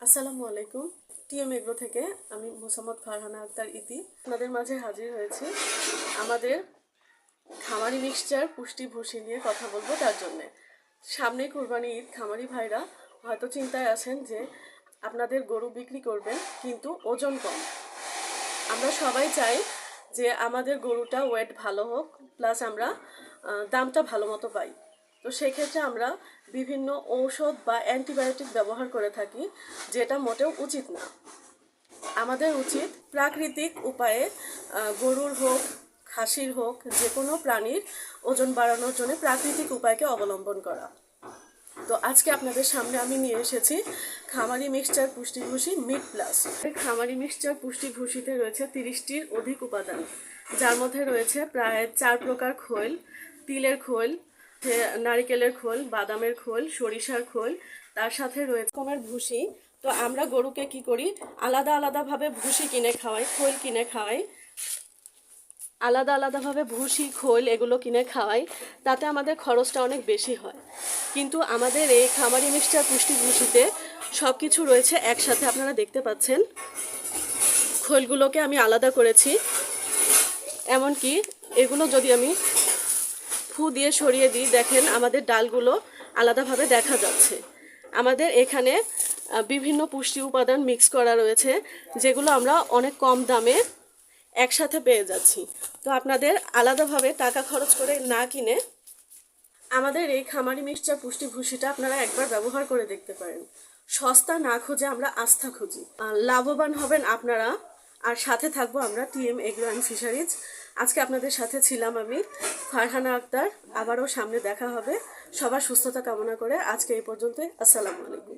আসসালামু আলাইকুম। TM agro থেকে আমি মোসাম্মদ ফারহানা আক্তার ইতি আপনাদের মাঝে হাজির হয়েছি আমাদের খামারি মিক্সচার পুষ্টি ভুসি নিয়ে কথা বলবো। তার জন্যে সামনে কুরবানি ঈদ, খামারি ভাইরা হয়তো চিন্তায় আছেন যে আপনাদের গরু বিক্রি করবেন কিন্তু ওজন কম। আমরা সবাই চাই যে আমাদের গরুটা ওয়েট ভালো হোক, প্লাস আমরা দামটা ভালো মতো পাই। তো সেক্ষেত্রে আমরা বিভিন্ন ঔষধ বা অ্যান্টিবায়োটিক ব্যবহার করে থাকি, যেটা মোটেও উচিত না। আমাদের উচিত প্রাকৃতিক উপায়ে গরুর হোক, খাসির হোক, যে কোনো প্রাণীর ওজন বাড়ানোর জন্য প্রাকৃতিক উপায়কে অবলম্বন করা। তো আজকে আপনাদের সামনে আমি নিয়ে এসেছি খামারি মিক্সচার পুষ্টি ভুসি মিট প্লাস। খামারি মিক্সচার পুষ্টি ভুসিতে রয়েছে 30টির অধিক উপাদান, যার মধ্যে রয়েছে প্রায় 4 প্রকার খোল, তিলের খোল, নারিকেলের খোল, বাদামের খোল, সরিষার খোল, তার সাথে রয়েছে রকমের ভুসি। তো আমরা গরুকে কি করি, আলাদা আলাদাভাবে ভুসি কিনে খাওয়াই, খোল কিনে খাওয়াই, আলাদা আলাদাভাবে ভুসি খোল এগুলো কিনে খাওয়াই, তাতে আমাদের খরচটা অনেক বেশি হয়। কিন্তু আমাদের এই খামারি মিক্সচার পুষ্টি ভুসিতে সব কিছু রয়েছে একসাথে। আপনারা দেখতে পাচ্ছেন খোলগুলোকে আমি আলাদা করেছি, এমনকি এগুলো যদি আমি ফু দিয়ে সরিয়ে দিই, দেখেন আমাদের ডালগুলো আলাদাভাবে দেখা যাচ্ছে। আমাদের এখানে বিভিন্ন পুষ্টি উপাদান মিক্স করা রয়েছে, যেগুলো আমরা অনেক কম দামে একসাথে পেয়ে যাচ্ছি। তো আপনাদের আলাদাভাবে টাকা খরচ করে না কিনে আমাদের এই খামারি মিক্সচার পুষ্টি ভুসিটা আপনারা একবার ব্যবহার করে দেখতে পারেন। সস্তা না খুঁজে আমরা আস্থা খুঁজি, লাভবান হবেন আপনারা, আর সাথে থাকবো আমরা টিএম এগ্রো অ্যান্ড ফিশারিজ। আজকে আপনাদের সাথে ছিলাম আমি ফারহানা আক্তার। আবারও সামনে দেখা হবে। সবার সুস্থতা কামনা করে আজকে এই পর্যন্তই। আসসালামু আলাইকুম।